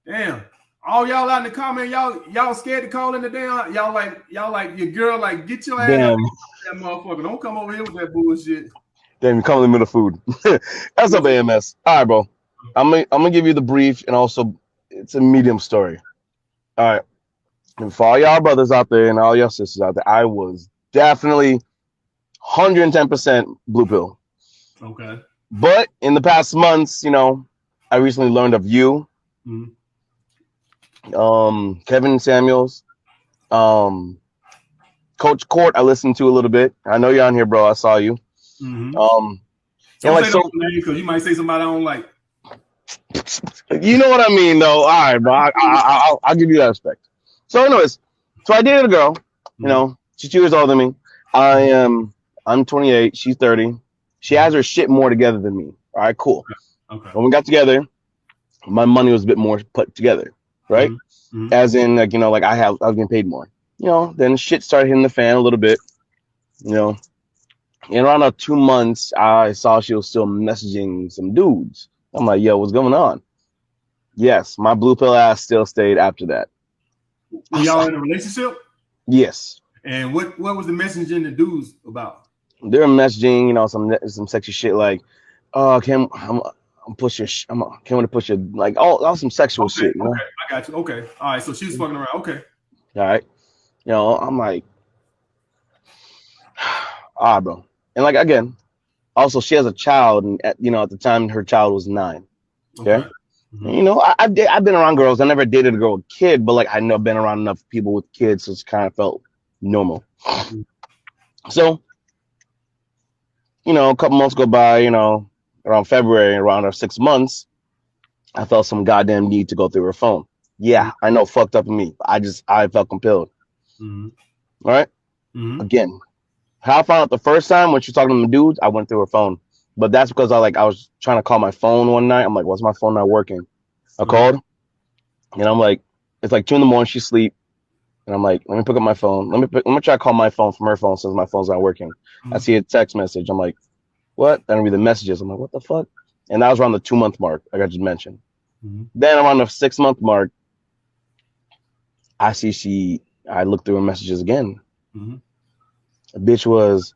Damn. All y'all out in the comment, y'all scared to call in the damn. Y'all like your girl, like get your ass out Damn. that motherfucker. Don't come over here with that bullshit. Damn, you come in the middle of food. That's up AMS. All right, bro. I'm gonna give you the brief and also it's a medium story. All right. And for all y'all brothers out there and all y'all sisters out there, I was definitely 110% blue pill. Okay. But in the past months, I recently learned of you, Mm-hmm. Kevin Samuels, Coach Court. I listened to a little bit. I know you're on here, bro. I saw you. Mm-hmm. Um, and Don't like say so, no name because you might say somebody I don't like. you know what I mean, though. All right, bro. I'll give you that respect. So, anyways, so I dated a girl. Mm-hmm. She's 2 years older than me. I'm 28. She's 30. She has her shit more together than me. All right, cool. Okay. When we got together, my money was a bit more put together, right? Mm-hmm. As in, like, like I was getting paid more. Then shit started hitting the fan a little bit. In around 2 months, I saw she was still messaging some dudes. I'm like, yo, what's going on? Yes, my blue pill ass still stayed after that. Were y'all in a relationship? Yes. And what was the messaging the dudes about? They're messaging, some sexy shit like, oh, I'm push your, can want to push your, like all some sexual Okay, shit, okay, I got you. Okay, all right. So she was fucking around. Okay. All right. I'm like, bro. And like again, also she has a child, and at the time her child was 9. Okay. Okay. Mm-hmm. I've been around girls. I never dated a girl with a kid, but like I know I've been around enough people with kids, so it's kind of felt normal. Mm-hmm. So, a couple months go by, around February, around our 6 months, I felt some goddamn need to go through her phone. Yeah, I know, fucked up of me. I felt compelled. Mm-hmm. All right. Mm-hmm. Again, how I found out the first time when she was talking to the dudes, I went through her phone. But that's because I was trying to call my phone one night. I'm like, why's my phone not working? I called, and I'm like, it's like 2 a.m. She's asleep, and I'm like, let me pick up my phone. Let me try to call my phone from her phone since my phone's not working. Mm-hmm. I see a text message. I'm like, what? Then I read the messages. I'm like, what the fuck? And that was around the 2 month mark, like I just mentioned. Mm-hmm. Then around the 6 month mark, I looked through her messages again. Mm-hmm. A bitch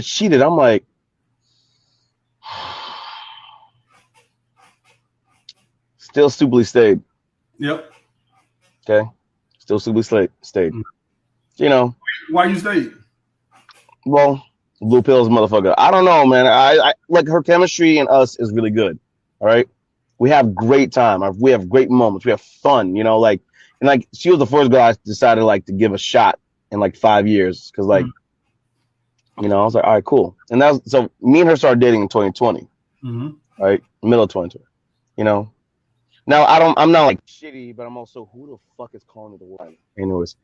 cheated. I'm like, still stupidly stayed. Yep. Okay. Still stupidly stayed. Mm-hmm. Why you stayed? Well, blue pills, motherfucker. I don't know, man. I like her chemistry and us is really good. All right. We have great time. We have great moments. We have fun, like, and like she was the first girl I decided like to give a shot in like 5 years. Cause like, I was like, all right, cool. And so me and her started dating in 2020. Mm-hmm. Right. Middle of 2020, Now I'm not like shitty, but I'm also, who the fuck is calling me the one? Anyways.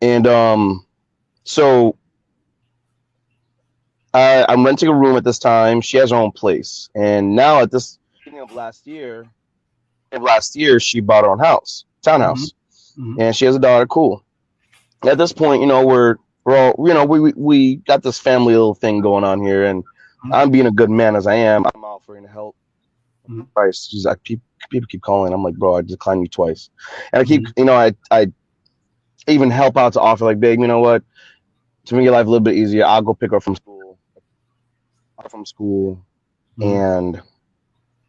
And so I'm renting a room at this time. She has her own place. And now at this beginning of last year, she bought her own house, townhouse. Mm-hmm. And she has a daughter. Cool. At this point, we're all, we got this family little thing going on here. And I'm being a good man as I am. I'm offering to help. Mm-hmm. Price. She's like, people keep calling. I'm like, bro, I declined you twice. And I keep, I even help out to offer, like, babe, you know what? To make your life a little bit easier, I'll go pick her up from school. And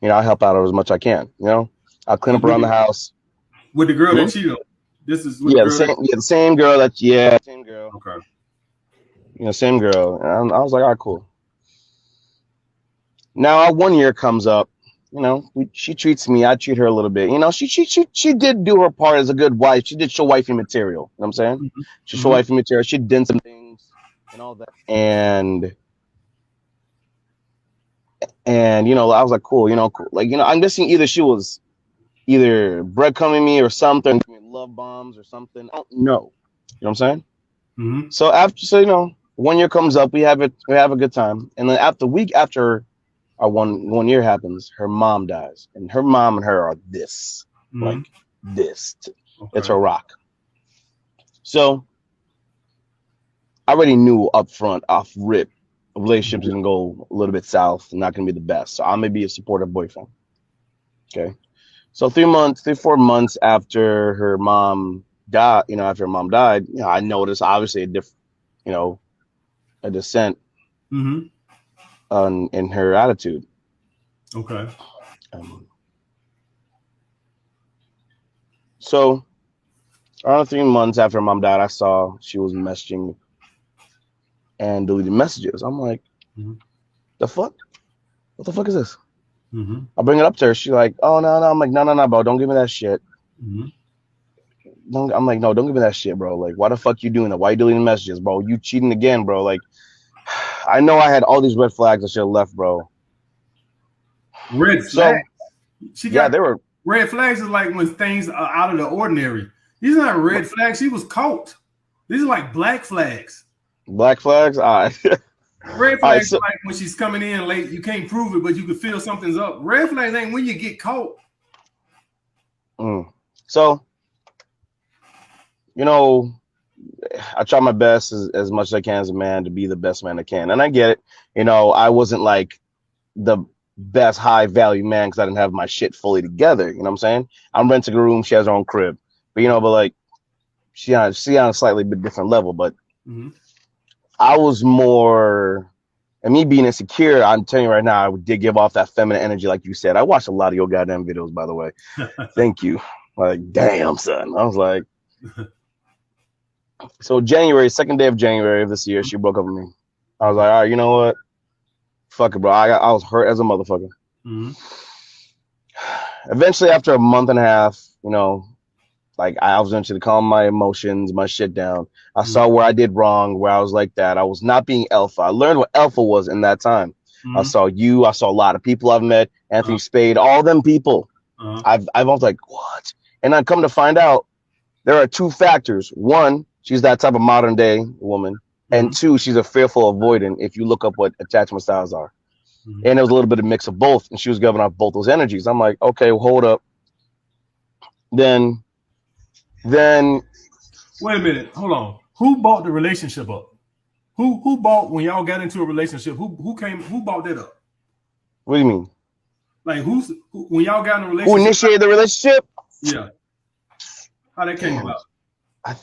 I'll help out her as much as I can. I'll clean up around the house. With the girl that cheated. This is with the same girl. Same girl. Okay. Same girl. And I was like, all right, cool. Now our 1 year comes up. She treats me. I treat her a little bit. She did do her part as a good wife. She did show wifey material. You know what I'm saying? Mm-hmm. She showed wifey material. She did some things and all that. And I was like, cool. Cool. Like, I'm guessing either she was breadcrumbing me or something, love bombs or something. I don't know. You know what I'm saying? Mm-hmm. So 1 year comes up. We have a good time. And then week after our one year happens, her mom dies, and her mom and her are this, like this. Okay. It's a rock. So I already knew up front, off rip, relationship's gonna go a little bit south, and not gonna be the best. So I'm gonna be a supportive boyfriend. Okay. So 3 4 months after her mom died, I noticed obviously you know, a descent Mm-hmm. in her attitude. Okay. Um, so around 3 months after her mom died, I saw she was messaging and deleting messages. I'm like, Mm-hmm. the fuck? What the fuck is this? Mm-hmm. I bring it up to her. She's like, oh no, no. I'm like, no, bro, don't give me that shit. Mm-hmm. I'm like, no, don't give me that shit, bro. Like, why the fuck you doing that? Why you deleting messages, bro? You cheating again, bro. Like, I know I had all these red flags I should have left, bro. Red flags. So She yeah, got they were red flags is like when things are out of the ordinary. These are not red flags. She was caught. These are like black flags. black flags. All right. Red All right. flags So, are like when she's coming in late. You can't prove it, but you can feel something's up. Red flags ain't when you get caught. so, you know, I try my best as much as I can as a man to be the best man I can. And I get it. I wasn't like the best high value man because I didn't have my shit fully together. You know what I'm saying? I'm renting a room. She has her own crib. But like, she on a slightly bit different level. But Mm-hmm. I was more, and me being insecure, I'm telling you right now, I did give off that feminine energy, like you said. I watched a lot of your goddamn videos, by the way. Thank you. Like, damn, son. I was like, so second day of January of this year, she broke up with me. I was like, all right, you know what? Fuck it, bro. I was hurt as a motherfucker. Mm-hmm. Eventually, after a month and a half, like I was eventually calm my emotions, my shit down. I saw where I did wrong, where I was like that. I was not being alpha. I learned what alpha was in that time. I saw you. I saw a lot of people I've met. Anthony Spade, all them people. I was like, what? And I come to find out there are two factors. One, she's that type of modern day woman. And two, she's a fearful avoidant if you look up what attachment styles are. And there was a little bit of mix of both. And she was giving off both those energies. I'm like, okay, well, hold up. Then Wait a minute. Hold on. Who bought the relationship up? Who bought when y'all got into a relationship? Who bought that up? what do you mean? Like when y'all got in a Who relationship? initiated the relationship? Yeah. How that came about? I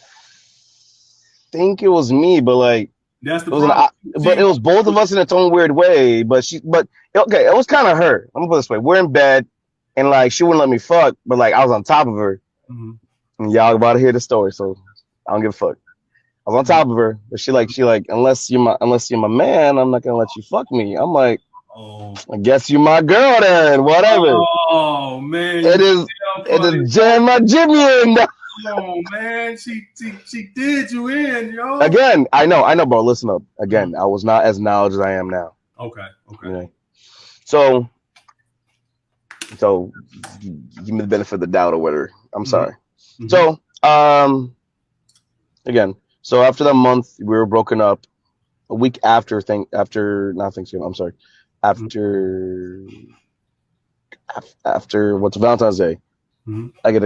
think it was me, but like That's the problem. but it was both of us in its own weird way. But okay, it was kind of her. I'm gonna put it this way: we're in bed, and like she wouldn't let me fuck, but like I was on top of her. And y'all about to hear the story, so I don't give a fuck. I was on top of her, but she like unless you're my man, I'm not gonna let you fuck me. I'm like, I guess you're my girl then, whatever. Oh man, it is jam my Jimmy in. Oh man, she did you in, yo. Again, I know, bro. Listen up. Again, I was not as knowledgeable as I am now. Okay. So give me the benefit of the doubt or whatever. I'm sorry. So again, so after that month, we were broken up. A week after not Thanksgiving. I'm sorry. After what's Valentine's Day, I get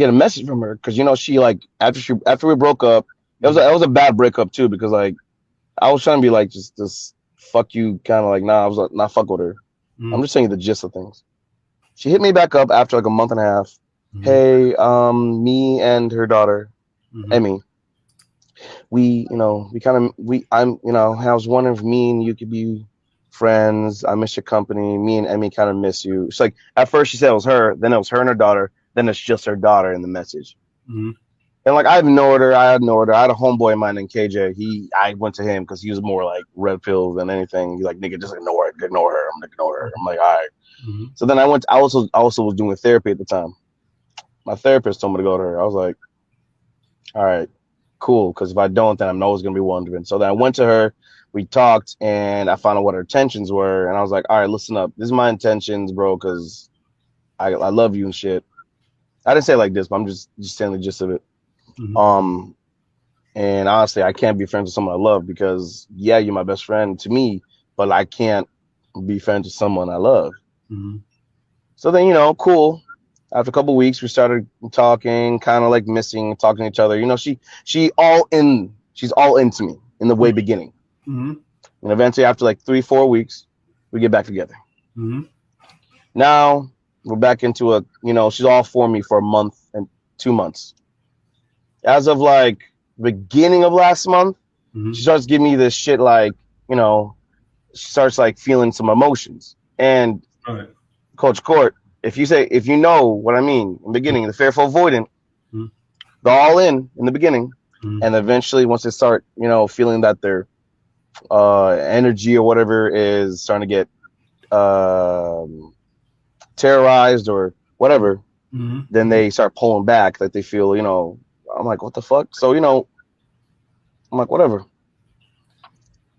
a message from her because she like after we broke up, it was a bad breakup too because like I was trying to be like just fuck you kind of like I was like not fuck with her. I'm just saying the gist of things. She hit me back up after like a month and a half. Hey, me and her daughter, Emmy, I was wondering if me and you could be friends. I miss your company. Me and Emmy kind of miss you. It's like at first she said it was her, then it was her and her daughter, then it's just her daughter in the message. And like I ignored her. I had a homeboy of mine named KJ. I went to him because he was more like red pill than anything. He's like, nigga, just ignore her. I'm gonna ignore her. I'm like, all right. So then I also was doing therapy at the time. My therapist told me to go to her. I was like, all right, cool. Because if I don't, then I'm always gonna be wondering. So then I went to her. We talked, and I found out what her intentions were. And I was like, all right, listen up. This is my intentions, bro. Because I love you and shit. I didn't say it like this, but I'm just saying the gist of it. And honestly, I can't be friends with someone I love because you're my best friend to me, but I can't be friends with someone I love. So then, cool. After a couple of weeks, we started talking, kind of like missing, talking to each other. She's all into me in the way beginning. And eventually, after like 3-4 weeks, we get back together. Now, We're back into a, she's all for me for a month and 2 months. As of like beginning of last month, she starts giving me this shit like, she starts like feeling some emotions. And Right. Coach Court, if you know what I mean in the beginning, the fearful avoidant, they're all in the beginning. And eventually once they start, feeling that their energy or whatever is starting to get terrorized or whatever, then they start pulling back, like they feel, I'm like, what the fuck? So, I'm like, whatever.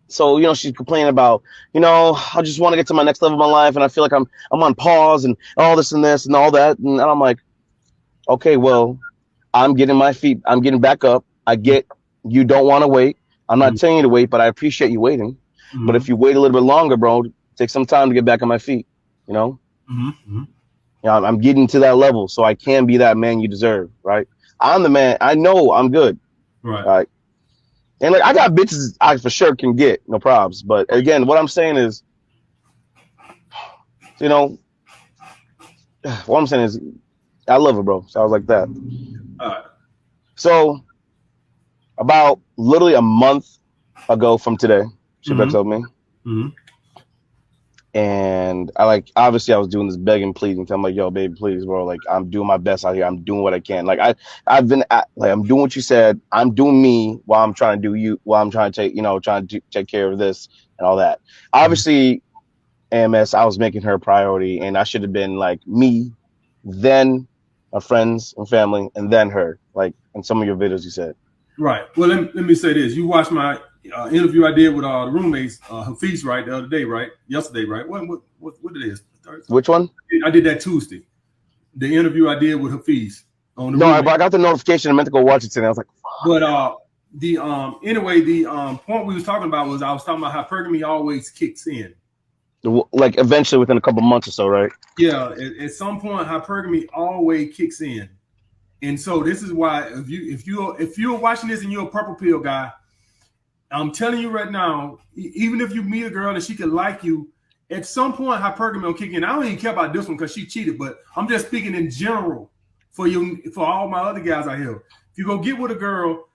So, she's complaining about, I just want to get to my next level of my life, and I feel like I'm on pause and all this and this and all that. And I'm like, okay, well, I'm getting back up. I get you don't want to wait. I'm not telling you to wait, but I appreciate you waiting. But if you wait a little bit longer, bro, take some time to get back on my feet, I'm getting to that level, so I can be that man you deserve, right? I'm the man. I know I'm good. Right. And like I got bitches I for sure can get, no problems. But again, what I'm saying is, what I'm saying is I love her, bro. So I was like that. So about literally a month ago from today, she breaks up with me. And obviously I was doing this begging, pleading. I'm like, yo, baby, please, bro. Like, I'm doing my best out here. I'm doing what I can. Like, I'm doing what you said. I'm doing me while I'm trying to do you, while I'm trying to take care of this and all that. Obviously, AMS, I was making her a priority, and I should have been like me, then my friends and family, and then her. Like in some of your videos, you said. Right. Well, let me say this. You watched my interview I did with the roommates, Hafiz, right, the other day, right? Yesterday, right? What it is? Thursday? Which one? I did that Tuesday. The interview I did with Hafiz on the. No, I got the notification. I meant to go watch it today. I was like, but the point we was talking about was I was talking about how hypergamy always kicks in. Like eventually within a couple months or so, right? Yeah, at some point hypergamy always kicks in. And so this is why if you're watching this and you're a purple pill guy, I'm telling you right now, even if you meet a girl and she could like you, at some point hypergamy will kick in. I don't even care about this one because she cheated, but I'm just speaking in general for all my other guys out here. If you go get with a girl,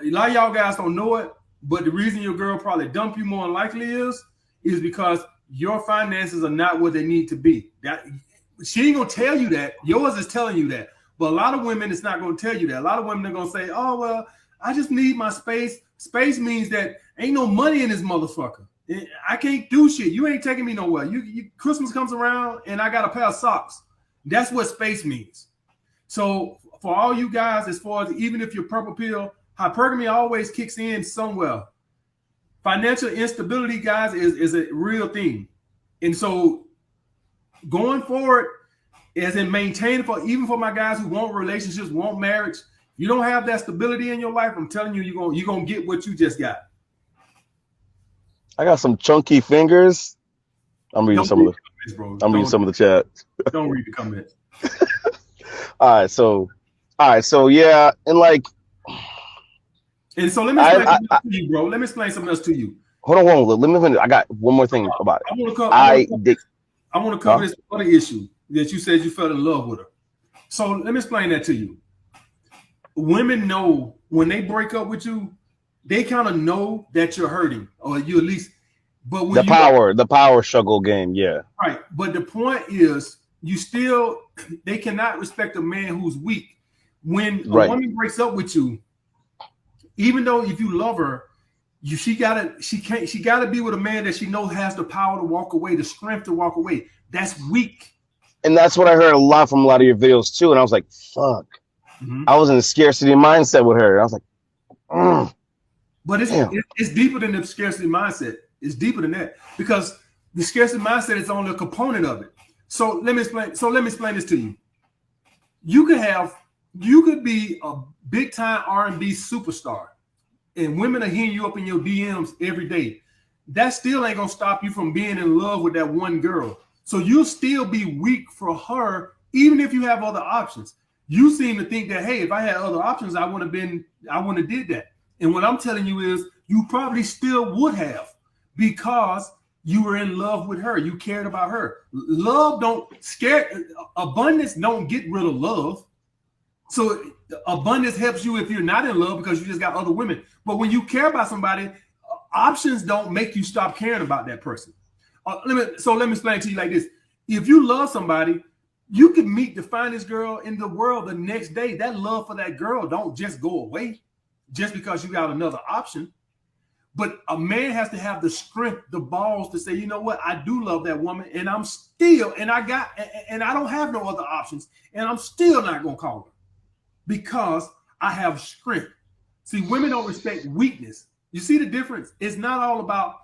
a lot of y'all guys don't know it, but the reason your girl probably dump you more than likely is because your finances are not what they need to be. That she ain't gonna tell you that. Yours is telling you that. But a lot of women, it's not going to tell you that. A lot of women are going to say, oh, well, I just need my space. Space means that ain't no money in this motherfucker. I can't do shit. You ain't taking me nowhere. Christmas comes around and I got a pair of socks. That's what space means. So for all you guys, as far as even if you're purple pill, hypergamy always kicks in somewhere. Financial instability, guys, is a real thing. And so going forward, as in maintaining even for my guys who want relationships, want marriage, you don't have that stability in your life. I'm telling you, you're gonna get what you just got. I got some chunky fingers. I'm reading some of the chat. Don't read the comments. All right, so yeah, and like, and so let me explain something else to you, bro. Let me explain something else to you. Hold on. Let me finish. I got one more thing about it. I want to cover this other issue that you said you fell in love with her. So let me explain that to you. Women know when they break up with you, they kind of know that you're hurting, or you at least. But when the power struggle game, yeah. Right, but the point is, they cannot respect a man who's weak. When a woman breaks up with you, even though if you love her, she gotta be with a man that she knows has the power to walk away, the strength to walk away. That's weak. And that's what I heard a lot from a lot of your videos too. And I was like, fuck. I was in a scarcity mindset with her. I was like, But it's deeper than the scarcity mindset. It's deeper than that because the scarcity mindset is only a component of it. So let me explain this to you. You could be a big time R&B superstar, and women are hitting you up in your DMs every day. That still ain't gonna stop you from being in love with that one girl. So you'll still be weak for her, even if you have other options. You seem to think that, hey, if I had other options, I would have did that. And what I'm telling you is you probably still would have, because you were in love with her. You cared about her. Love don't scare. Abundance don't get rid of love. So abundance helps you if you're not in love because you just got other women. But when you care about somebody, options don't make you stop caring about that person. Let me explain to you like this. If you love somebody, you can meet the finest girl in the world the next day. That love for that girl don't just go away just because you got another option. But a man has to have the strength, the balls to say, you know what, I do love that woman, and I don't have no other options, and I'm still not gonna call her because I have strength. See, women don't respect weakness. You see the difference? It's not all about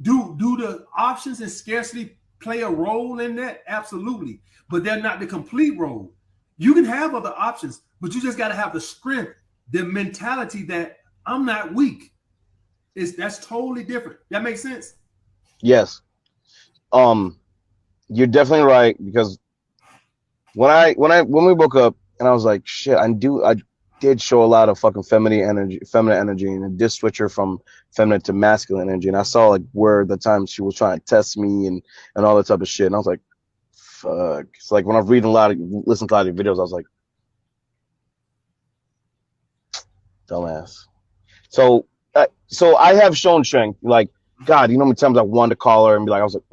do the options and scarcity play a role in that? Absolutely, but they're not the complete role. You can have other options, but you just got to have the strength, the mentality that I'm not weak. That's totally different. That makes sense? Yes. You're definitely right, because when we woke up and I was like, shit, I did show a lot of fucking feminine energy, and it did switch her from feminine to masculine energy. And I saw like where the time she was trying to test me and all that type of shit. And I was like, fuck. It's like when I'm listening to a lot of videos, I was like, dumbass. So I have shown strength. Like, God, you know how many times I wanted to call her and be like, I was like,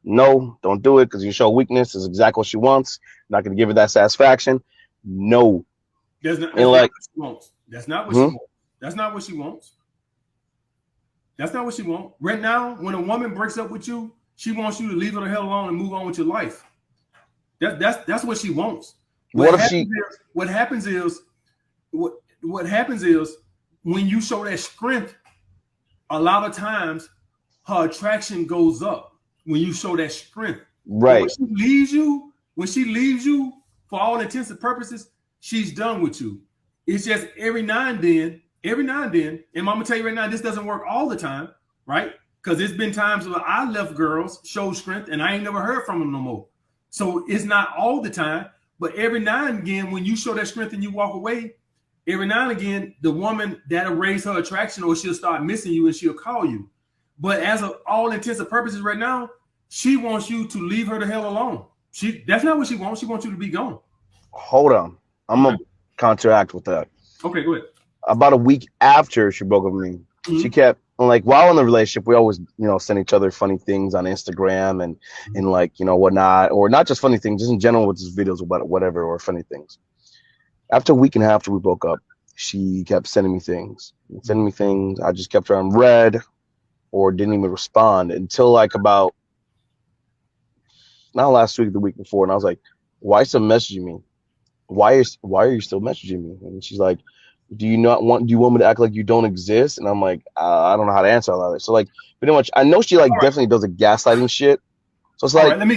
no, don't do it, because you show weakness. Is exactly what she wants. Not going to give her that satisfaction. No. That's not what she wants. That's not what she wants. That's not what she wants. That's not what she wants. Right now, when a woman breaks up with you, she wants you to leave her the hell alone and move on with your life. That's what she wants. What happens is when you show that strength, a lot of times her attraction goes up when you show that strength. Right. When she leaves you, for all intents and purposes, she's done with you. It's just every now and then, and I'm gonna tell you right now, this doesn't work all the time, right? Because there's been times where I left girls, showed strength, and I ain't never heard from them no more. So it's not all the time, but every now and again, when you show that strength and you walk away, every now and again, the woman that'll raise her attraction, or she'll start missing you and she'll call you. But as of all intents and purposes right now, she wants you to leave her the hell alone. That's not what she wants. She wants you to be gone. Hold on. I'm going to counteract with that. Okay, go ahead. About a week after she broke up with me, she kept, like, while in the relationship, we always, send each other funny things on Instagram and like, whatnot, or not just funny things, just in general with just videos about whatever, or funny things. After a week and a half after we broke up, she kept sending me things. I just kept her on red or didn't even respond until like about, not last week, the week before. And I was like, why are you still messaging me? Why are you still messaging me? And she's like, do you want me to act like you don't exist? And I'm like, I don't know how to answer all that. So like, pretty much, I know she like definitely does a gaslighting shit. So it's like, let me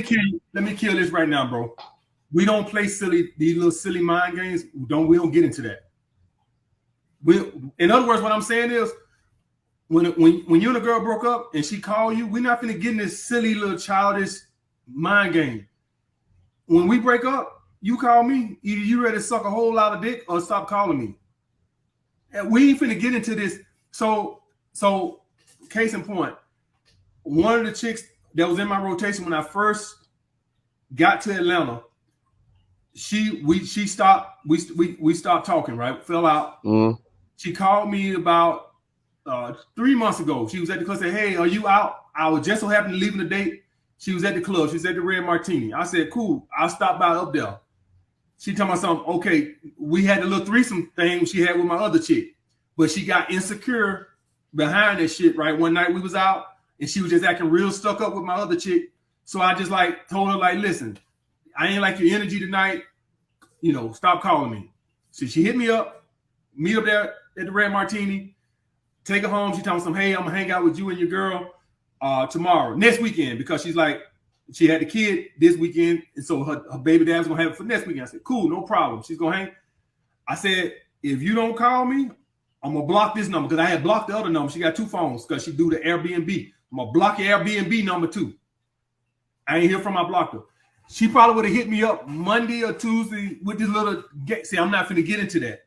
kill this right now, bro. We don't play these little silly mind games. We don't get into that. In other words, what I'm saying is, when you and a girl broke up and she called you, we're not gonna get in this silly little childish mind game. When we break up, you call me, either you ready to suck a whole lot of dick or stop calling me. And we ain't finna get into this. So case in point, one of the chicks that was in my rotation when I first got to Atlanta, we stopped talking, right? Fell out. She called me about 3 months ago. She was at the club, said, hey, are you out? I was just so happened to leaving the date. She was at the club. She was at the Red Martini. I said, cool, I'll stop by up there. She told me something, okay, we had a little threesome thing she had with my other chick, but she got insecure behind that shit, right? One night we was out and she was just acting real stuck up with my other chick. So I just like told her, like, listen, I ain't like your energy tonight. Stop calling me. So she hit me up, meet up there at the Red Martini, take her home. She told me something, hey, I'm gonna hang out with you and your girl next weekend, because she's like, she had the kid this weekend, and so her baby dad was gonna have it for next weekend. I said, cool, no problem. She's gonna hang. I said, if you don't call me, I'm gonna block this number, because I had blocked the other number. She got two phones because she do the Airbnb. I'm gonna block your Airbnb number too. I ain't hear from her, I blocked her. She probably would have hit me up Monday or Tuesday with this little. See, I'm not finna get into that.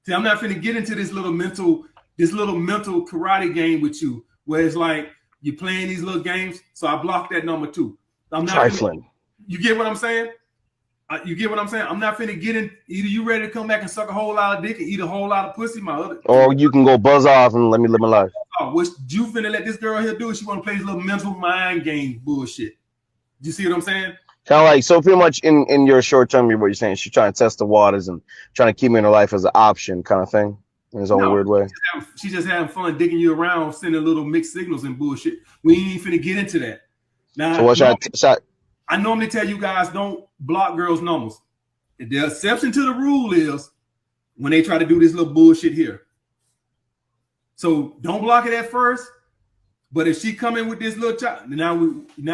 See, I'm not finna get into this little mental karate game with you, where it's like, You're playing these little games, so I blocked that number too. I'm not trifling. You get what I'm saying? You get what I'm saying? I'm not finna get in. Either you ready to come back and suck a whole lot of dick and eat a whole lot of pussy, or you can go buzz off and let me live my life. What you finna let this girl here do? She want to play this little mental mind game bullshit. You see what I'm saying? Kind of like, so pretty much in your short term, what you're saying, she's trying to test the waters and trying to keep me in her life as an option, kind of thing, in his own weird way. She's just having fun digging you around, sending little mixed signals and bullshit. We ain't finna get into that. Now, so what I normally tell you guys, don't block girls' numbers. The exception to the rule is when they try to do this little bullshit here. So don't block it at first. But if she come in with this little child, now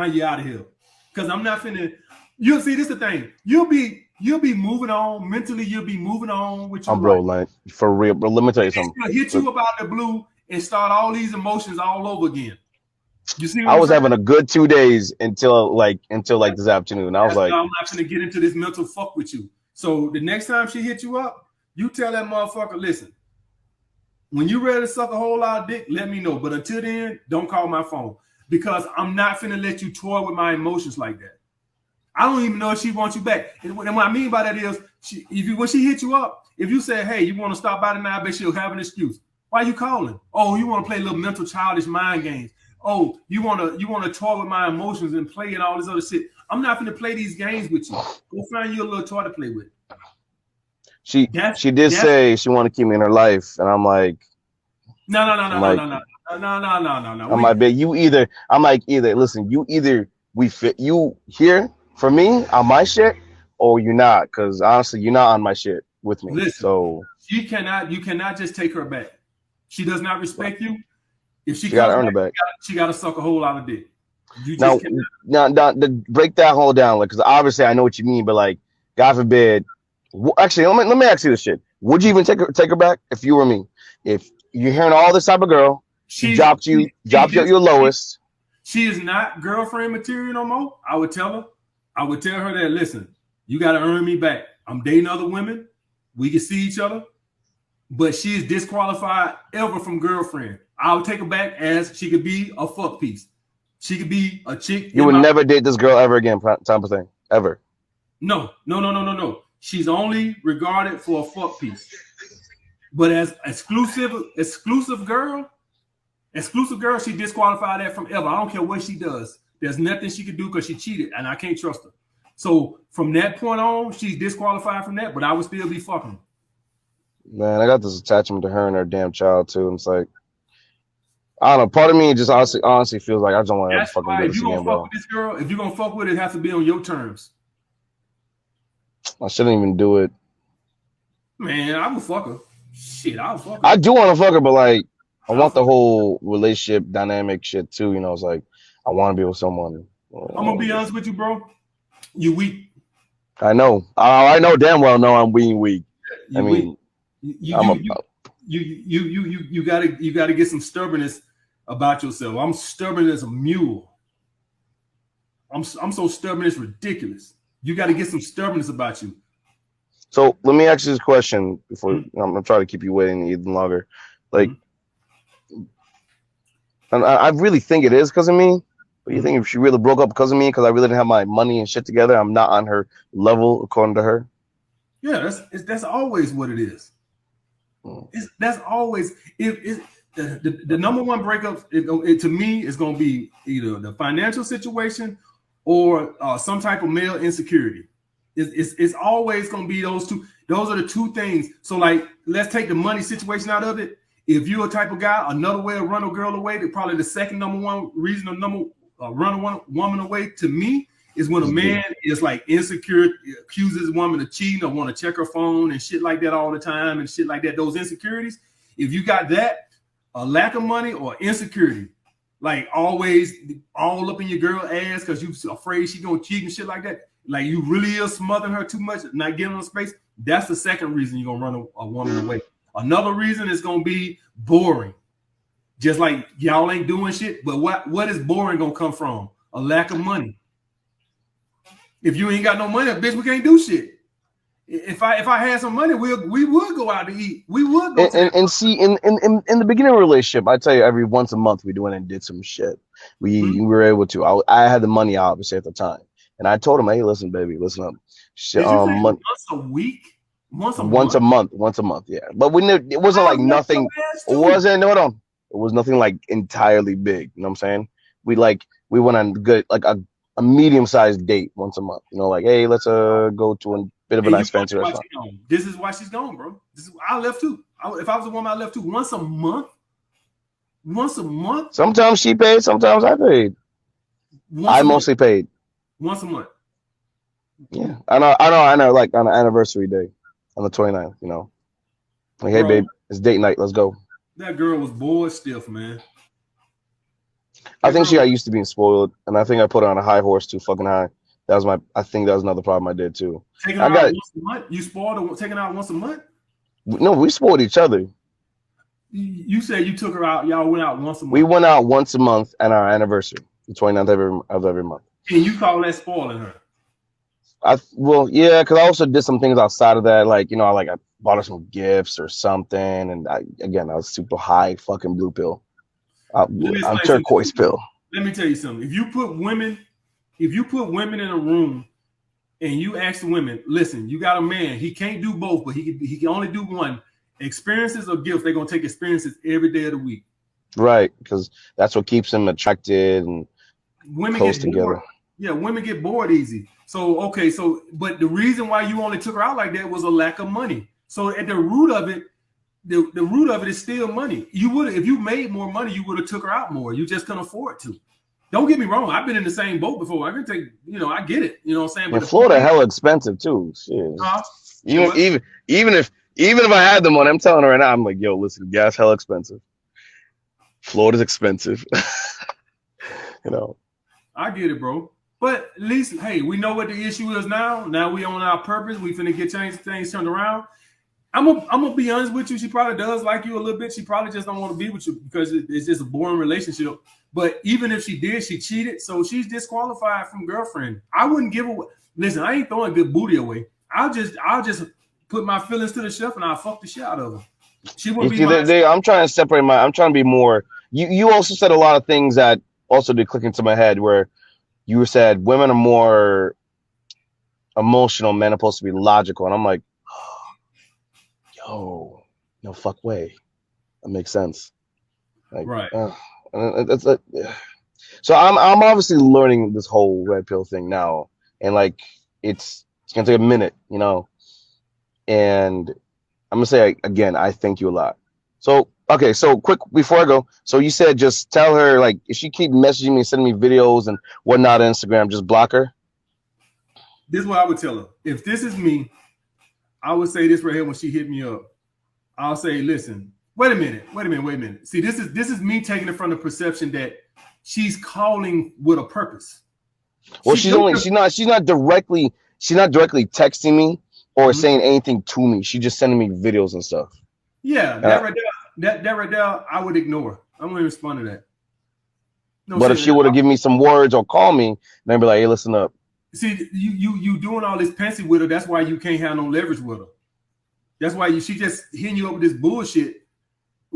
you're out of here. Because I'm not finna. You'll see, this is the thing. You'll be moving on mentally. You'll be moving on with your bro, like for real. Bro, let me tell you something. Hit you about the blue and start all these emotions all over again. You see, I was having a good 2 days until this afternoon. I was like, I'm not gonna get into this mental fuck with you. So the next time she hit you up, you tell that motherfucker, listen, when you ready to suck a whole lot of dick, let me know. But until then, don't call my phone, because I'm not finna let you toy with my emotions like that. I don't even know if she wants you back. And what I mean by that is, when she hit you up, if you say, hey, you want to stop by tonight, I bet she'll have an excuse. Why you calling? Oh, you want to play little mental childish mind games. Oh, you want to toy with my emotions and play and all this other shit. I'm not going to play these games with you. Go find you a little toy to play with. She did say she wanted to keep me in her life, and I'm like, no. I'm like, babe, listen, you either we fit you here for me on my shit, or you're not, because honestly, you're not on my shit with me. Listen, so you cannot just take her back. She does not respect you. If she gotta earn it back, she gotta suck a whole lot of dick. Now, to break that whole down, like, because obviously I know what you mean, but like, God forbid. Actually, let me ask you this shit. Would you even take her back if you were me? If you're hearing all this type of girl, she dropped you at your lowest. She is not girlfriend material no more. I would tell her that, listen, you got to earn me back. I'm dating other women. We can see each other, but she is disqualified ever from girlfriend. I would take her back as she could be a fuck piece. She could be a chick. You would never date this girl ever again, type of thing, ever. No. She's only regarded for a fuck piece. But as exclusive girl, she disqualified that from ever. I don't care what she does. There's nothing she could do because she cheated, and I can't trust her. So from that point on, she's disqualified from that, but I would still be fucking. Man, I got this attachment to her and her damn child too. And it's like, I don't know. Part of me just honestly feels like I just don't want to fucking do this again, bro. With this girl, if you're gonna fuck with it, it has to be on your terms. I shouldn't even do it. Man, I would fuck her. Shit, I would fuck her. I do want to fuck her, but like, I want the whole relationship dynamic shit too. You know, it's like, I want to be with someone. I'm gonna be honest with you, bro. You weak. I know. I know damn well. No, I'm being weak. I mean, you gotta get some stubbornness about yourself. I'm stubborn as a mule. I'm so stubborn it's ridiculous. You got to get some stubbornness about you. So let me ask you this question before I'm gonna try to keep you waiting even longer. Like, and I really think it is because of me. But you think if she really broke up because of me, because I really didn't have my money and shit together, I'm not on her level according to her? Yeah, that's always what it is. That's always the number one breakup. To me, is going to be either the financial situation or some type of male insecurity. It's always going to be those two. Those are the two things. So, like, let's take the money situation out of it. If you're a type of guy, another way to run a girl away, probably the second number one reason to run a woman away to me is when a man is like insecure, accuses a woman of cheating or want to check her phone and shit like that all the time and shit like that. Those insecurities, if you got that, a lack of money or insecurity, like always all up in your girl ass because you afraid she gonna cheat and shit like that, like you really are smothering her too much, not giving her space, that's the second reason you're gonna run a woman away. Another reason is gonna be boring. Just like y'all ain't doing shit, but what is boring gonna come from? A lack of money. If you ain't got no money, bitch, we can't do shit. If I had some money, we would go out to eat. We would go and see in the beginning of a relationship, I tell you, every once a month we went and did some shit. We were able to. I had the money obviously at the time, and I told him, "Hey, listen, baby, listen up. Did you say once a week? Once a Once a month? month, once a month, yeah. But we knew it wasn't I like left your nothing. ass It too. wasn't no, no. It was nothing like entirely big. You know what I'm saying? We went on good like a medium sized date once a month. You know, like hey, let's go to a bit of a And you nice wonder fancy why restaurant. she's gone. This is why she's gone, bro. I left too. If I was a woman, I left too. Once a month. Once a month. Sometimes she paid, sometimes I paid. Once I a month. mostly paid. Once a month. Yeah, I know. Like on an anniversary day, on the 29th. You know, like hey, Bro, babe, it's date night. Let's go. that girl was bored stiff, man. I That think girl she was got used to being spoiled, and I think I put her on a high horse too fucking high. That was my. I think that was another problem I did too. taking I her out got once a month. You spoiled her taking her out once a month? no. We spoiled each other. You said you took her out, y'all went out once a We month. went out once a month on our anniversary, the 29th of every month. And you call that spoiling her. Well, yeah, because I also did some things outside of that, like you know, like I bought her some gifts or something, and I was super high fucking blue pill. Let me I'm explain something to turquoise you. pill. Let me tell you something. If you put women in a room and you ask the women, listen, you got a man, he can't do both, but he can only do one. Experiences or gifts, they're gonna take experiences every day of the week. Right, because that's what keeps them attracted and Women close get bored. together. Yeah, women get bored easy. So okay, but the reason why you only took her out like that was a lack of money. So at the root of it, the root of it is still money. You would if you made more money, you would have took her out more. You just couldn't afford to. Don't get me wrong. I've been in the same boat before. I can take, I get it. You know what I'm saying? But And the Florida point is, hella expensive too. Shit. say what? Even if I had the money, I'm telling her right now, I'm like, yo, listen, gas hella expensive. Florida's expensive. You know. I get it, bro. But at least, hey, we know what the issue is now. Now we on our purpose. We finna get things turned around. I'm gonna be honest with you. She probably does like you a little bit. She probably just don't want to be with you because it's just a boring relationship. But even if she did, she cheated, so she's disqualified from girlfriend. I wouldn't give away. Listen, I ain't throwing good booty away. I'll just put my feelings to the shelf and I'll fuck the shit out of her. She You wouldn't be see, my. I'm trying to separate I'm trying to be more. You also said a lot of things that also did click into my head where you said women are more emotional, men are supposed to be logical, and I'm like, yo, no fuck way. That makes sense. Like, Right. So I'm obviously learning this whole red pill thing now, and like it's gonna take a minute, you know. And I'm gonna say again, I thank you a lot. So okay, so quick before I go, so you said just tell her like if she keep messaging me, sending me videos and whatnot on Instagram, just block her. This is what I would tell her. If this is me, I would say this right here when she hit me up. I'll say, listen, wait a minute. See, this is me taking it from the perception that she's calling with a purpose. Well, she's not directly texting me or saying anything to me. She's just sending me videos and stuff. Yeah, that right there, I would ignore. I wouldn't respond to that. No, but if she would have given me some words or call me, then I'd be like, hey, listen up. See, you doing all this fancy with her. That's why you can't have no leverage with her. That's why she just hitting you up with this bullshit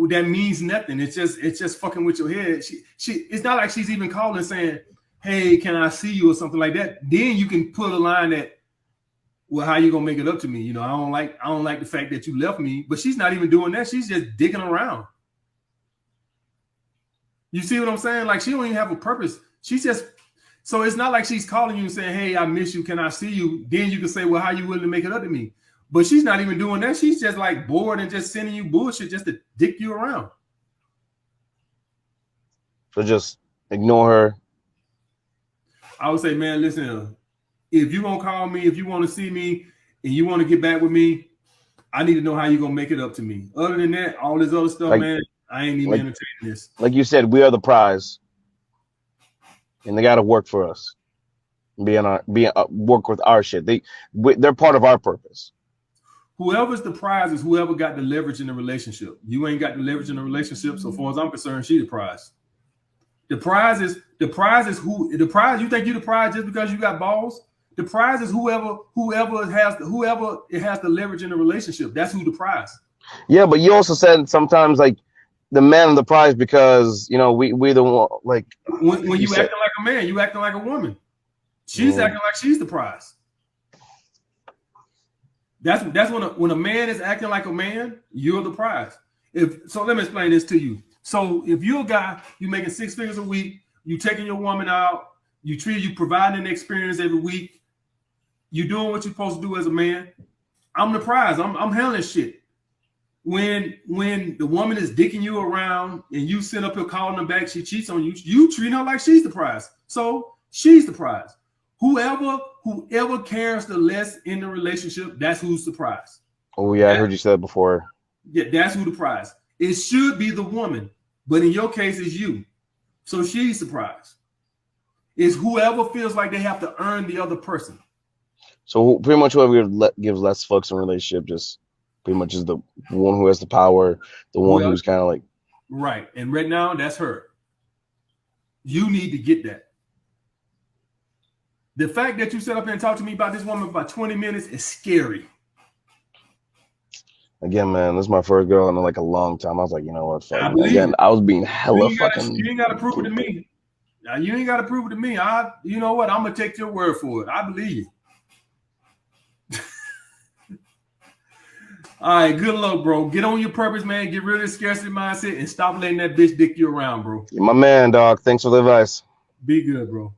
that means nothing. It's just fucking with your head. She it's not like she's even calling saying, hey, can I see you or something like that. Then you can put a line that, well, how you gonna make it up to me? You know, I don't like the fact that you left me, but she's not even doing that. She's just digging around. You see what I'm saying? Like she don't even have a purpose. She's just so it's not like she's calling you and saying, hey, I miss you. Can I see you? Then you can say, well, how you willing to make it up to me? But she's not even doing that. She's just like bored and just sending you bullshit just to dick you around. So just ignore her. I would say, man, listen, if you're gonna call me, if you want to see me and you want to get back with me, I need to know how you're gonna make it up to me. Other than that, all this other stuff, man, I ain't even entertaining this. Like you said, we are the prize. And they gotta work for us. Work with our shit. They're part of our purpose. Whoever's the prize is whoever got the leverage in the relationship. You ain't got the leverage in the relationship, so far as I'm concerned, she the prize. The prize is who the prize. You think you the prize just because you got balls? The prize is whoever has the leverage in the relationship. That's who the prize. Yeah, but you also said sometimes like the man of the prize because you know we the one like when you acting like a man, you acting like a woman. She's acting like she's the prize. That's when a man is acting like a man, you're the prize. So let me explain this to you. So if you're a guy, you're making 6 figures a week, you taking your woman out, you providing an experience every week, you doing what you're supposed to do as a man. I'm the prize. I'm handling shit. When the woman is dicking you around and you sit up here calling her back, she cheats on you, you treat her like she's the prize. So she's the prize. Whoever cares the less in the relationship, that's who's the prize. Oh yeah, I heard you say that before. Yeah, that's who the prize. It should be the woman, but in your case, it's you. So she's the prize. It's whoever feels like they have to earn the other person. So pretty much whoever gives less fucks in a relationship just pretty much is the one who has the power, the one who's kind of like right. And right now, that's her. You need to get that. The fact that you sat up here and talked to me about this woman for about 20 minutes is scary. Again, man, this is my first girl in like a long time. I was like, you know what? Fuck, again, I was being hella fucking. You ain't got to prove it to me. Now, you ain't got to prove it to me. You know what? I'm gonna take your word for it. I believe you. All right, good luck, bro. Get on your purpose, man. Get rid of the scarcity mindset and stop letting that bitch dick you around, bro. You're my man, dog. Thanks for the advice. Be good, bro.